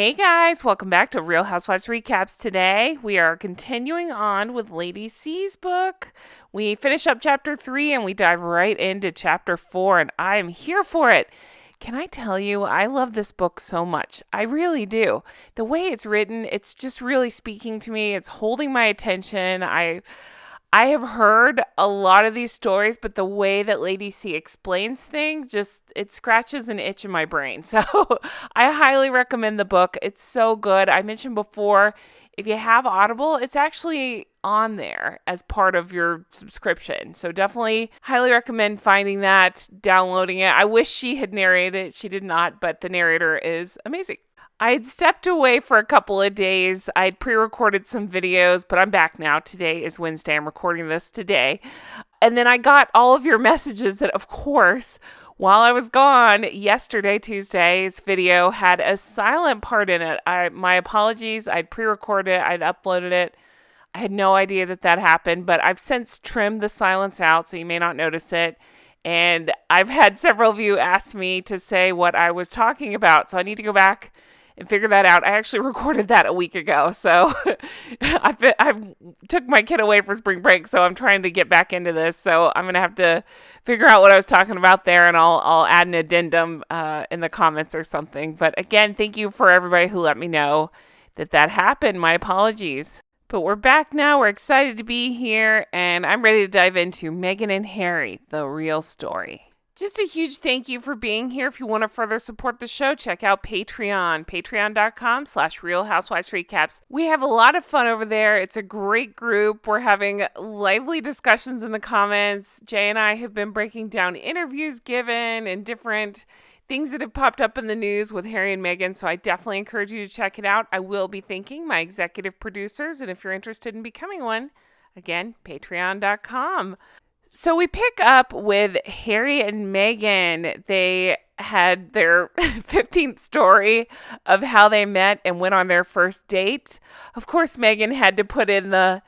Hey guys, welcome back to Real Housewives Recaps. Today we are continuing on with Lady C's book. We finish up chapter 3 and we dive right into chapter 4, and I am here for it. Can I tell you, I love this book so much. I really do. The way it's written, it's just really speaking to me. It's holding my attention. I have heard a lot of these stories, but the way that Lady C explains things, it scratches an itch in my brain. So I highly recommend the book. It's so good. I mentioned before, if you have Audible, it's actually on there as part of your subscription. So definitely highly recommend finding that, downloading it. I wish she had narrated it. She did not, but the narrator is amazing. I had stepped away for a couple of days. I'd pre-recorded some videos, but I'm back now. Today is Wednesday. I'm recording this today. And then I got all of your messages that, of course, while I was gone, yesterday, Tuesday's video had a silent part in it. My apologies. I'd pre-recorded it. I'd uploaded it. I had no idea that happened, but I've since trimmed the silence out, so you may not notice it. And I've had several of you ask me to say what I was talking about, so I need to go back and figure that out. I actually recorded that a week ago, so I took my kid away for spring break, so I'm trying to get back into this. So I'm gonna have to figure out what I was talking about there, and I'll add an addendum in the comments or something. But again, thank you for everybody who let me know that happened. My apologies. But we're back now. We're excited to be here, and I'm ready to dive into Meghan and Harry, the real story. Just a huge thank you for being here. If you want to further support the show, check out Patreon, patreon.com/Real Housewives Recaps. We have a lot of fun over there. It's a great group. We're having lively discussions in the comments. Jay and I have been breaking down interviews given and different things that have popped up in the news with Harry and Meghan, so I definitely encourage you to check it out. I will be thanking my executive producers, and if you're interested in becoming one, again, patreon.com. So we pick up with Harry and Meghan. They had their 15th story of how they met and went on their first date. Of course, Meghan had to put in the,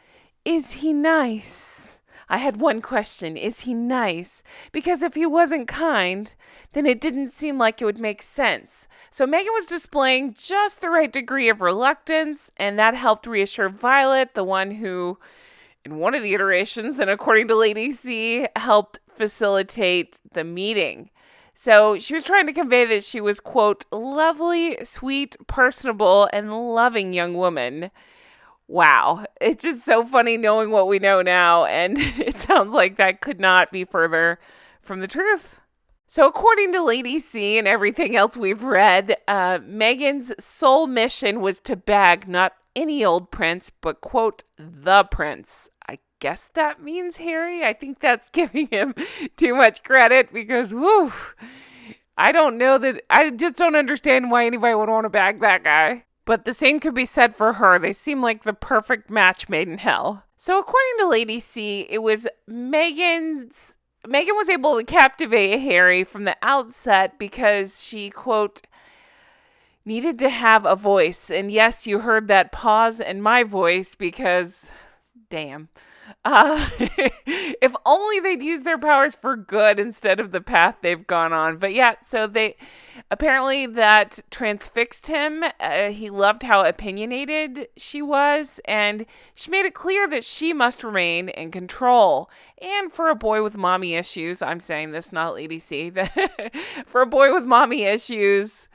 is he nice? I had one question, is he nice? Because if he wasn't kind, then it didn't seem like it would make sense. So Meghan was displaying just the right degree of reluctance, and that helped reassure Violet, the one who, in one of the iterations, and according to Lady C, helped facilitate the meeting. So she was trying to convey that she was, quote, lovely, sweet, personable, and loving young woman. Wow. It's just so funny knowing what we know now, and it sounds like that could not be further from the truth. So according to Lady C and everything else we've read, Meghan's sole mission was to bag not any old prince, but, quote, the prince. I guess that means Harry. I think that's giving him too much credit because, whew, I just don't understand why anybody would want to bag that guy. But the same could be said for her. They seem like the perfect match made in hell. So according to Lady C, it was Meghan was able to captivate Harry from the outset because she, quote, needed to have a voice. And yes, you heard that pause in my voice because, damn. If only they'd use their powers for good instead of the path they've gone on. But yeah, so apparently that transfixed him. He loved how opinionated she was, and she made it clear that she must remain in control. And for a boy with mommy issues, I'm saying this, not Lady C, for a boy with mommy issues,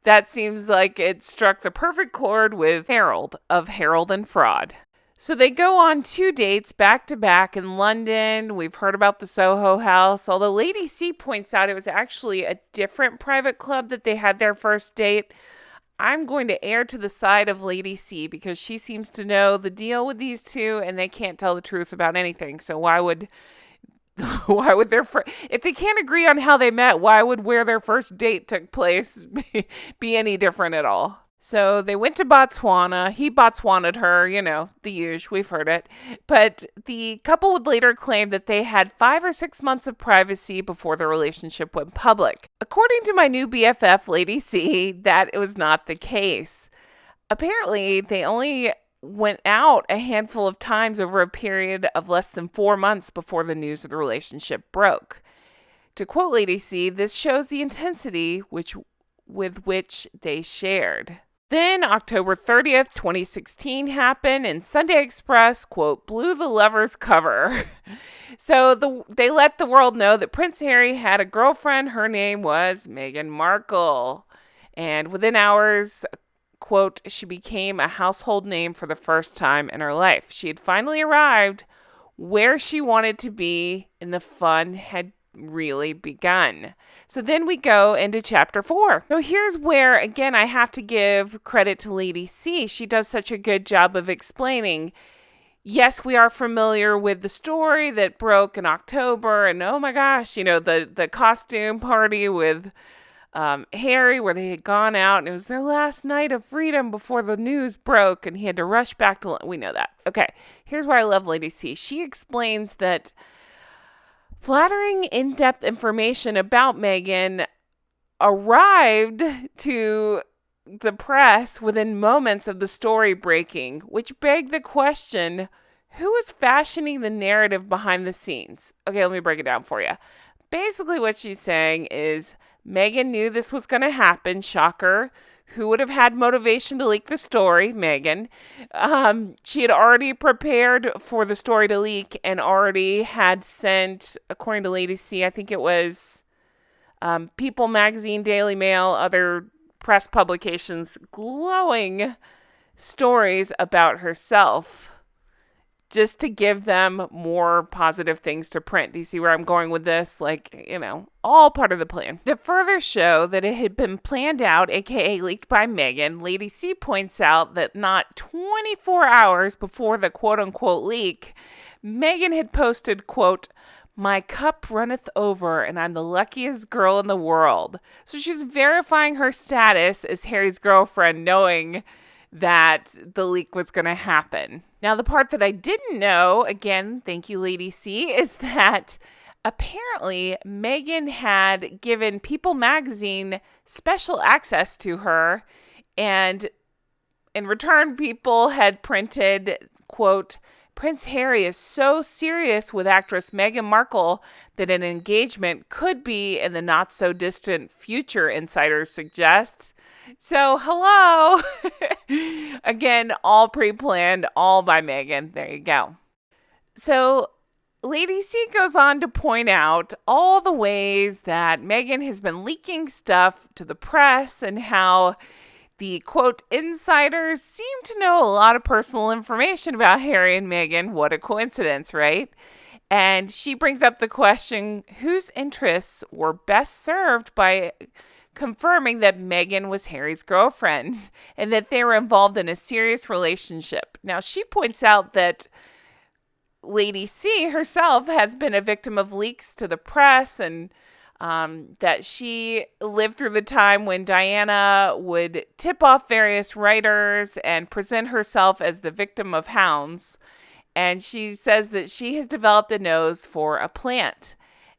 that seems like it struck the perfect chord with Harold of Harold and Fraud. So they go on 2 dates back to back in London. We've heard about the Soho House, although Lady C points out it was actually a different private club that they had their first date. I'm going to err to the side of Lady C because she seems to know the deal with these two and they can't tell the truth about anything. So why would if they can't agree on how they met, why would where their first date took place be any different at all? So they went to Botswana. He Botswana'd her, the usual, we've heard it. But the couple would later claim that they had 5 or 6 months of privacy before their relationship went public. According to my new BFF, Lady C, that it was not the case. Apparently, they only went out a handful of times over a period of less than 4 months before the news of the relationship broke. To quote Lady C, this shows the intensity with which they shared. Then October 30th, 2016 happened, and Sunday Express, quote, blew the lovers' cover. So they let the world know that Prince Harry had a girlfriend. Her name was Meghan Markle. And within hours, quote, she became a household name for the first time in her life. She had finally arrived where she wanted to be, and the fun had really begun. So then we go into chapter 4. So here's where, again, I have to give credit to Lady C. She does such a good job of explaining. Yes, we are familiar with the story that broke in October, and oh my gosh, the costume party with Harry, where they had gone out, and it was their last night of freedom before the news broke, and he had to rush back to. We know that. Okay, here's where I love Lady C. She explains that flattering, in-depth information about Meghan arrived to the press within moments of the story breaking, which begged the question, who is fashioning the narrative behind the scenes? Okay, let me break it down for you. Basically, what she's saying is Meghan knew this was going to happen. Shocker. Who would have had motivation to leak the story? Meghan. She had already prepared for the story to leak and already had sent, according to Lady C, I think it was People Magazine, Daily Mail, other press publications, glowing stories about herself, just to give them more positive things to print. Do you see where I'm going with this? All part of the plan. To further show that it had been planned out, aka leaked by Meghan, Lady C points out that not 24 hours before the quote-unquote leak, Meghan had posted, quote, "My cup runneth over, and I'm the luckiest girl in the world." So she's verifying her status as Harry's girlfriend, knowing that the leak was going to happen. Now, the part that I didn't know, again, thank you, Lady C, is that apparently Meghan had given People Magazine special access to her, and in return, People had printed, quote, "Prince Harry is so serious with actress Meghan Markle that an engagement could be in the not-so-distant future," insiders suggest. So, hello. Again, all pre-planned, all by Meghan. There you go. So, Lady C goes on to point out all the ways that Meghan has been leaking stuff to the press and how the, quote, insiders seem to know a lot of personal information about Harry and Meghan. What a coincidence, right? And she brings up the question, whose interests were best served by confirming that Meghan was Harry's girlfriend and that they were involved in a serious relationship. Now, she points out that Lady C herself has been a victim of leaks to the press, and that she lived through the time when Diana would tip off various writers and present herself as the victim of hounds. And she says that she has developed a nose for a plant.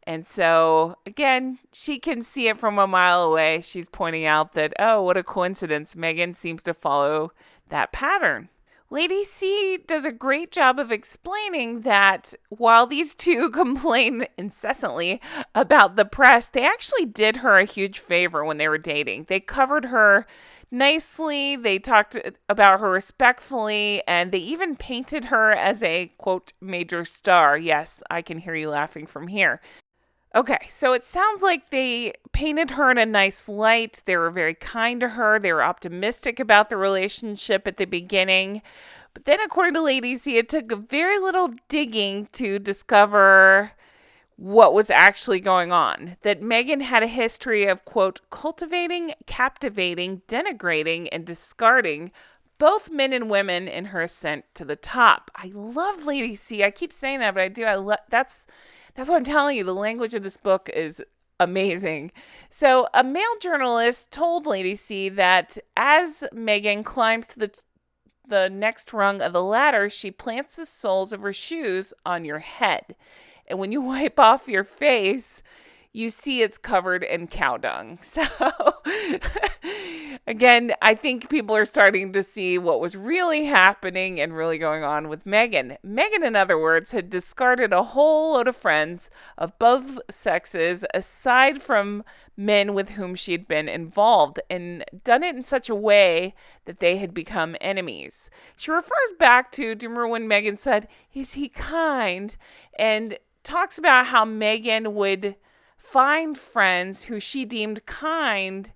And so, again, she can see it from a mile away. She's pointing out that, oh, what a coincidence. Meghan seems to follow that pattern. Lady C does a great job of explaining that while these two complain incessantly about the press, they actually did her a huge favor when they were dating. They covered her nicely, they talked about her respectfully, and they even painted her as a, quote, major star. Yes, I can hear you laughing from here. Okay, so it sounds like they painted her in a nice light. They were very kind to her. They were optimistic about the relationship at the beginning. But then, according to Lady C, it took very little digging to discover what was actually going on. That Meghan had a history of, quote, cultivating, captivating, denigrating, and discarding both men and women in her ascent to the top. I love Lady C. I keep saying that, but I do. That's what I'm telling you. The language of this book is amazing. So a male journalist told Lady C that as Meghan climbs to the next rung of the ladder, she plants the soles of her shoes on your head. And when you wipe off your face, you see it's covered in cow dung. So, Again, I think people are starting to see what was really happening and really going on with Meghan. Meghan, in other words, had discarded a whole load of friends of both sexes aside from men with whom she had been involved and done it in such a way that they had become enemies. She refers back to, do you remember when Meghan said, "Is he kind?" and talks about how Meghan would find friends who she deemed kind,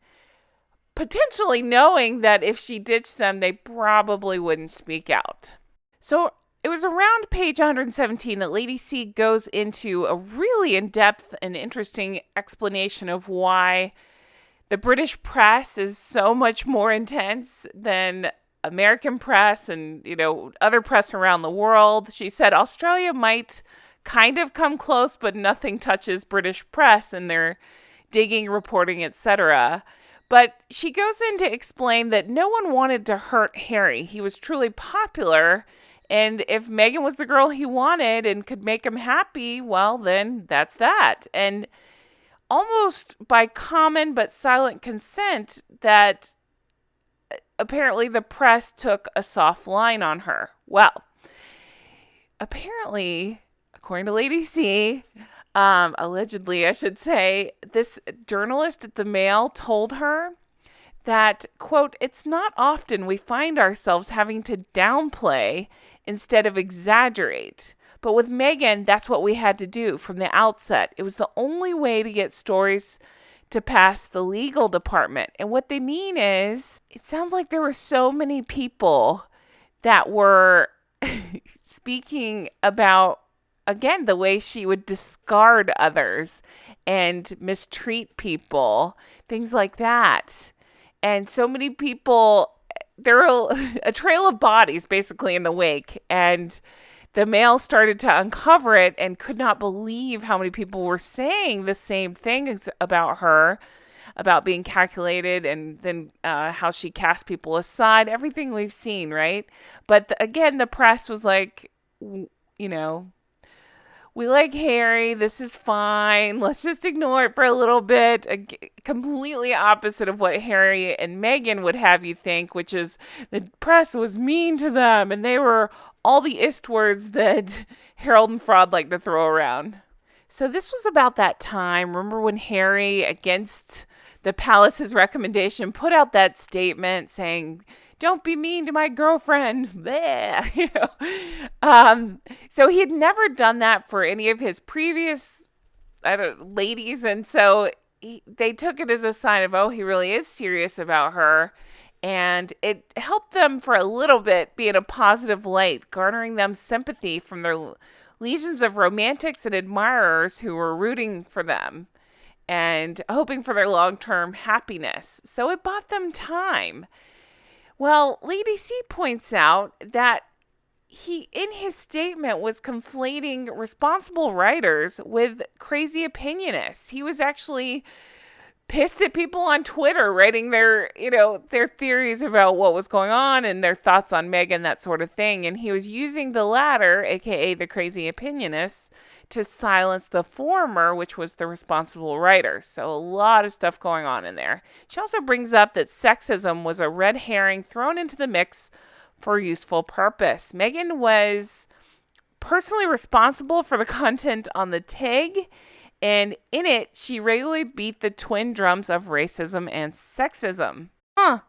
potentially knowing that if she ditched them, they probably wouldn't speak out. So it was around page 117 that Lady C goes into a really in-depth and interesting explanation of why the British press is so much more intense than American press and, other press around the world. She said Australia might kind of come close, but nothing touches British press and their digging, reporting, etc. But she goes in to explain that no one wanted to hurt Harry. He was truly popular, and if Meghan was the girl he wanted and could make him happy, well, then that's that. And almost by common but silent consent, that apparently the press took a soft line on her. Well, apparently, according to Lady C, allegedly, I should say, this journalist at the Mail told her that, quote, "It's not often we find ourselves having to downplay instead of exaggerate. But with Meghan, that's what we had to do from the outset. It was the only way to get stories to pass the legal department." And what they mean is, it sounds like there were so many people that were speaking about, again, the way she would discard others and mistreat people, things like that. And so many people, there were a trail of bodies basically in the wake. And the Mail started to uncover it and could not believe how many people were saying the same things about her, about being calculated, and then how she cast people aside, everything we've seen, right? But again, the press was like, we like Harry, this is fine, let's just ignore it for a little bit. Completely opposite of what Harry and Meghan would have you think, which is the press was mean to them, and they were all the ist words that Harold and Fraud like to throw around. So this was about that time. Remember when Harry, against the palace's recommendation, put out that statement saying, "Don't be mean to my girlfriend." So he had never done that for any of his previous ladies. And so they took it as a sign of, oh, he really is serious about her. And it helped them for a little bit be in a positive light, garnering them sympathy from their legions of romantics and admirers who were rooting for them and hoping for their long-term happiness. So it bought them time. Well, Lady C points out that he, in his statement, was conflating responsible writers with crazy opinionists. He was actually pissed at people on Twitter writing their theories about what was going on and their thoughts on Meghan, that sort of thing. And he was using the latter, aka the crazy opinionists, to silence the former, which was the responsible writer. So a lot of stuff going on in there. She also brings up that sexism was a red herring thrown into the mix for useful purpose. Meghan was personally responsible for the content on the TIG, and in it, she regularly beat the twin drums of racism and sexism.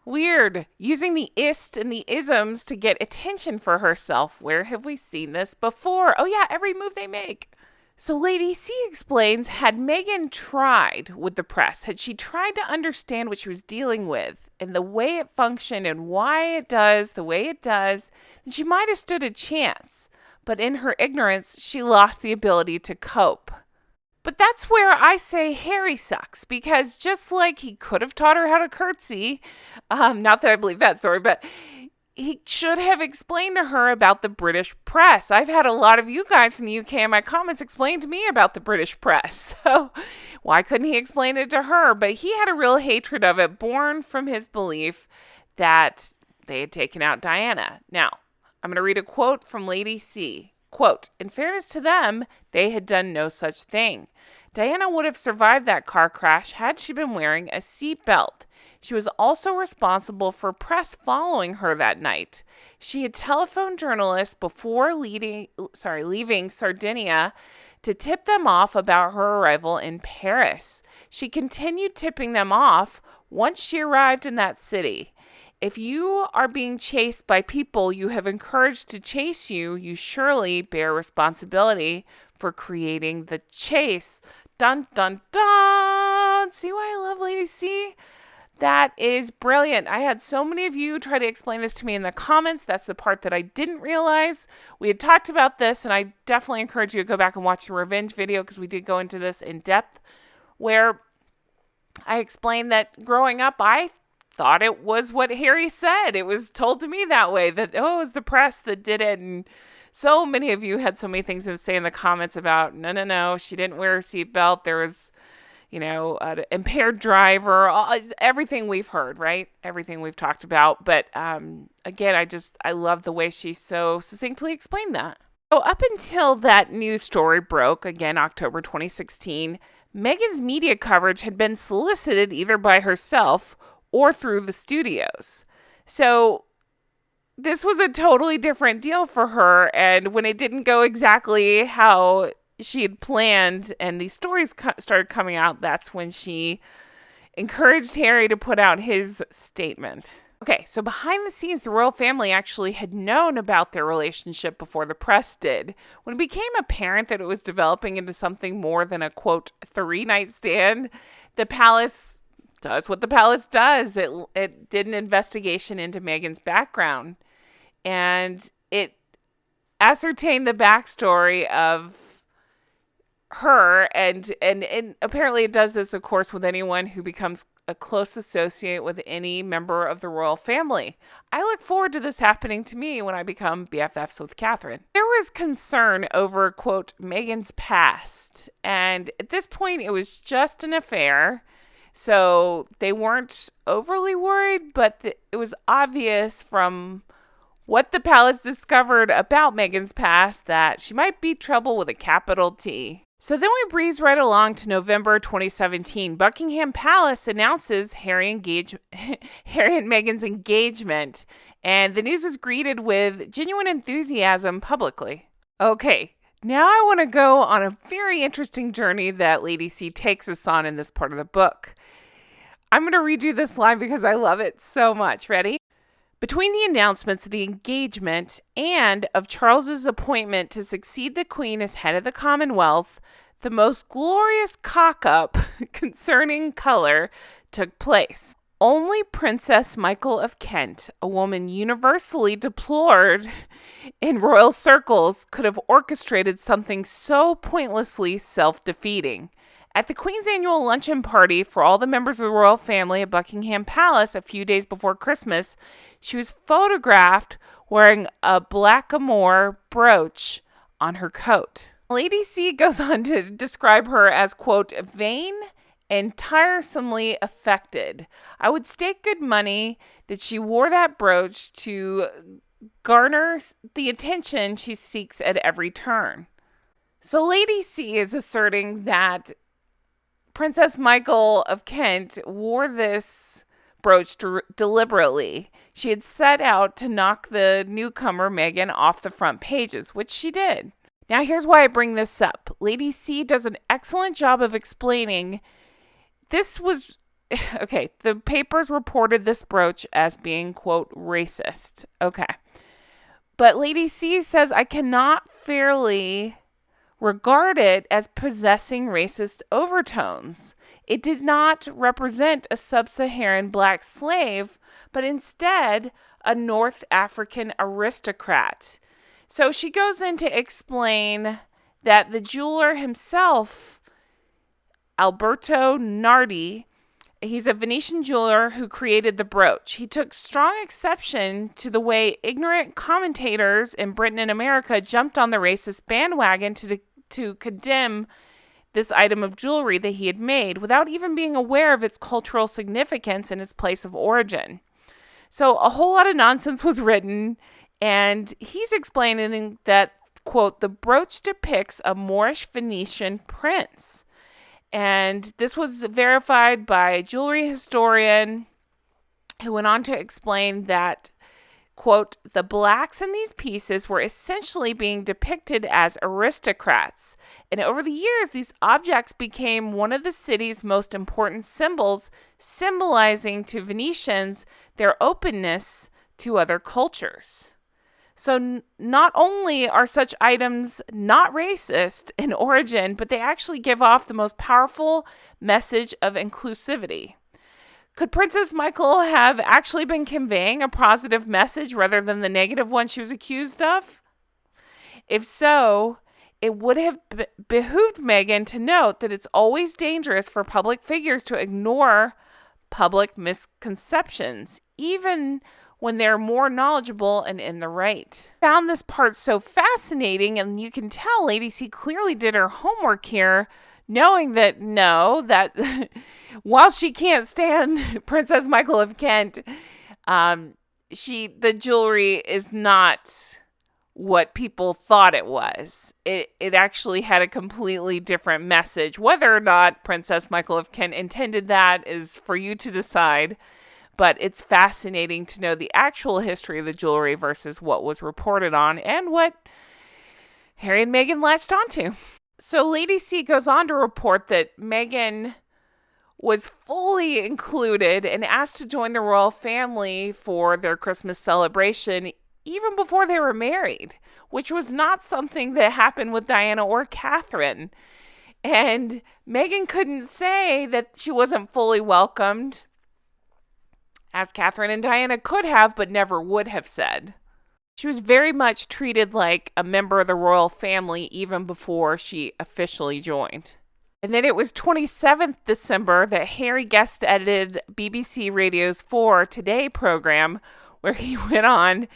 Weird. Using the ist and the isms to get attention for herself. Where have we seen this before? Oh yeah, every move they make. So Lady C explains, had Meghan tried with the press, had she tried to understand what she was dealing with and the way it functioned and why it does the way it does, then she might have stood a chance. But in her ignorance, she lost the ability to cope. But that's where I say Harry sucks, because just like he could have taught her how to curtsy, not that I believe that story, but he should have explained to her about the British press. I've had a lot of you guys from the UK in my comments explain to me about the British press. So why couldn't he explain it to her? But he had a real hatred of it, born from his belief that they had taken out Diana. Now, I'm going to read a quote from Lady C. Quote, in fairness to them, they had done no such thing. Diana would have survived that car crash had she been wearing a seatbelt. She was also responsible for press following her that night. She had telephoned journalists before leaving Sardinia to tip them off about her arrival in Paris. She continued tipping them off once she arrived in that city. If you are being chased by people you have encouraged to chase you, you surely bear responsibility for creating the chase. Dun, dun, dun. See why I love Lady C? That is brilliant. I had so many of you try to explain this to me in the comments. That's the part that I didn't realize. We had talked about this, and I definitely encourage you to go back and watch the revenge video because we did go into this in depth, where I explained that growing up, I thought it was what Harry said. It was told to me that way, that, oh, it was the press that did it. And so many of you had so many things to say in the comments about, no, she didn't wear a seatbelt. There was, an impaired driver, everything we've heard, right? Everything we've talked about. But again, I love the way she so succinctly explained that. So up until that news story broke, again, October 2016, Meghan's media coverage had been solicited either by herself or through the studios. So this was a totally different deal for her. And when it didn't go exactly how she had planned and these stories started coming out, that's when she encouraged Harry to put out his statement. Okay, so behind the scenes, the royal family actually had known about their relationship before the press did. When it became apparent that it was developing into something more than a, quote, 3-night stand, the palace does what the palace does. It did an investigation into Meghan's background, and it ascertained the backstory of her, and apparently it does this, of course, with anyone who becomes a close associate with any member of the royal family. I look forward to this happening to me when I become BFFs with Catherine. There was concern over, quote, Meghan's past, and at this point it was just an affair, so they weren't overly worried, but it was obvious from what the palace discovered about Meghan's past that she might be trouble with a capital T. So then we breeze right along to November 2017. Buckingham Palace announces Harry and Meghan's engagement, and the news was greeted with genuine enthusiasm publicly. Okay, now I want to go on a very interesting journey that Lady C takes us on in this part of the book. I'm going to read you this line because I love it so much. Ready? Between the announcements of the engagement and of Charles's appointment to succeed the Queen as head of the Commonwealth, the most glorious cock-up concerning color took place. Only Princess Markle of Kent, a woman universally deplored in royal circles, could have orchestrated something so pointlessly self-defeating. At the Queen's annual luncheon party for all the members of the royal family at Buckingham Palace a few days before Christmas, she was photographed wearing a blackamoor brooch on her coat. Lady C goes on to describe her as, quote, vain and tiresomely affected. I would stake good money that she wore that brooch to garner the attention she seeks at every turn. So Lady C is asserting that Princess Markle of Kent wore this brooch deliberately. She had set out to knock the newcomer Meghan off the front pages, which she did. Now here's why I bring this up. Lady C does an excellent job of explaining this was... Okay, the papers reported this brooch as being, quote, racist. Okay. But Lady C says, I cannot fairly regard it as possessing racist overtones. It did not represent a sub-Saharan black slave, but instead a North African aristocrat. So she goes in to explain that the jeweler himself, Alberto Nardi, he's a Venetian jeweler who created the brooch. He took strong exception to the way ignorant commentators in Britain and America jumped on the racist bandwagon to condemn this item of jewelry that he had made without even being aware of its cultural significance and its place of origin. So a whole lot of nonsense was written, and he's explaining that quote, the brooch depicts a Moorish Venetian prince. And this was verified by a jewelry historian who went on to explain that, quote, the blacks in these pieces were essentially being depicted as aristocrats. And over the years, these objects became one of the city's most important symbols, symbolizing to Venetians their openness to other cultures. So not only are such items not racist in origin, but they actually give off the most powerful message of inclusivity. Could Princess Markle have actually been conveying a positive message rather than the negative one she was accused of? If so, it would have behooved Meghan to note that it's always dangerous for public figures to ignore public misconceptions, even when they're more knowledgeable and in the right. I found this part so fascinating, and you can tell Lady C clearly did her homework here, knowing that while she can't stand Princess Markle of Kent, the jewelry is not what people thought it was. It actually had a completely different message. Whether or not Princess Markle of Kent intended that is for you to decide. But it's fascinating to know the actual history of the jewelry versus what was reported on and what Harry and Meghan latched onto. So Lady C goes on to report that Meghan was fully included and asked to join the royal family for their Christmas celebration even before they were married, which was not something that happened with Diana or Catherine. And Meghan couldn't say that she wasn't fully welcomed, as Catherine and Diana could have, but never would have said. She was very much treated like a member of the royal family even before she officially joined. And then it was 27th December that Harry guest edited BBC Radio's 4 Today program, where he went on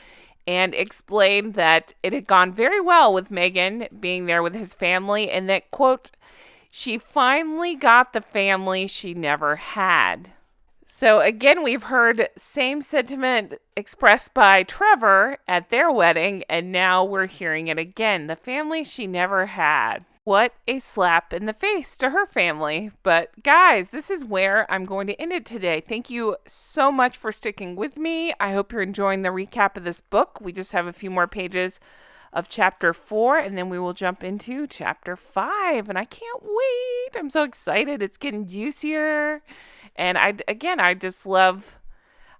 and explained that it had gone very well with Meghan being there with his family, and that, quote, she finally got the family she never had. So again, we've heard same sentiment expressed by Trevor at their wedding, and now we're hearing it again. The family she never had. What a slap in the face to her family. But guys, this is where I'm going to end it today. Thank you so much for sticking with me. I hope you're enjoying the recap of this book. We just have a few more pages of chapter 4, and then we will jump into chapter 5. And I can't wait. I'm so excited. It's getting juicier. And I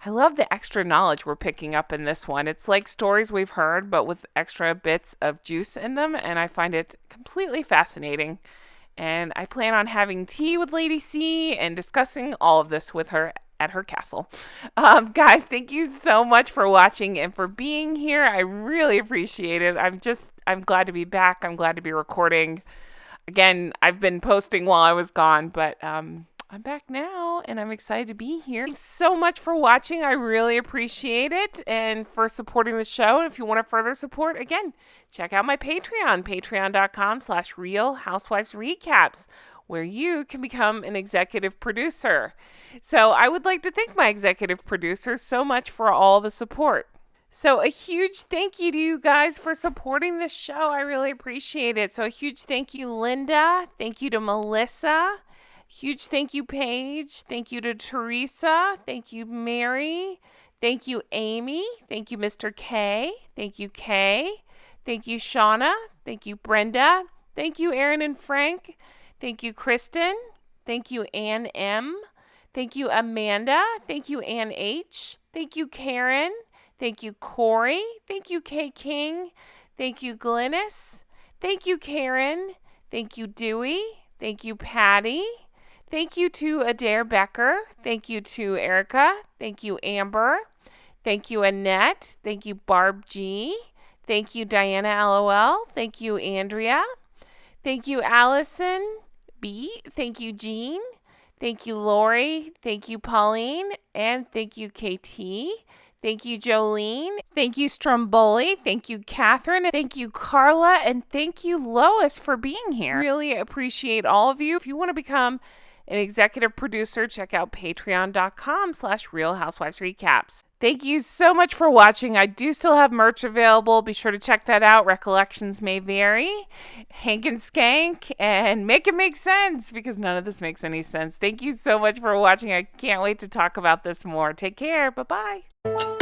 love the extra knowledge we're picking up in this one. It's like stories we've heard, but with extra bits of juice in them. And I find it completely fascinating. And I plan on having tea with Lady C and discussing all of this with her at her castle. Guys, thank you so much for watching and for being here. I really appreciate it. I'm glad to be back. I'm glad to be recording. Again, I've been posting while I was gone, but I'm back now, and I'm excited to be here. Thanks so much for watching. I really appreciate it, and for supporting the show. And if you want to further support, again, check out my Patreon, patreon.com/realhousewivesrecaps, where you can become an executive producer. So I would like to thank my executive producers so much for all the support. So a huge thank you to you guys for supporting the show. I really appreciate it. So a huge thank you, Linda. Thank you to Melissa. Huge thank you, Paige. Thank you to Teresa. Thank you, Mary. Thank you, Amy. Thank you, Mr. K. Thank you, Kay. Thank you, Shauna. Thank you, Brenda. Thank you, Aaron and Frank. Thank you, Kristen. Thank you, Ann M. Thank you, Amanda. Thank you, Ann H. Thank you, Karen. Thank you, Corey. Thank you, Kay King. Thank you, Glynis. Thank you, Karen. Thank you, Dewey. Thank you, Patty. Thank you to Adair Becker. Thank you to Erica. Thank you, Amber. Thank you, Annette. Thank you, Barb G. Thank you, Diana LOL. Thank you, Andrea. Thank you, Allison B. Thank you, Jean. Thank you, Lori. Thank you, Pauline. And thank you, KT. Thank you, Jolene. Thank you, Stromboli. Thank you, Catherine. Thank you, Carla. And thank you, Lois, for being here. Really appreciate all of you. If you want to become an executive producer. Check out patreon.com/Real Housewives Recaps. Thank you so much for watching. I do still have merch available. Be sure to check that out. Recollections may vary. Hank and Skank, and make it make sense, because none of this makes any sense. Thank you so much for watching. I can't wait to talk about this more. Take care. Bye-bye.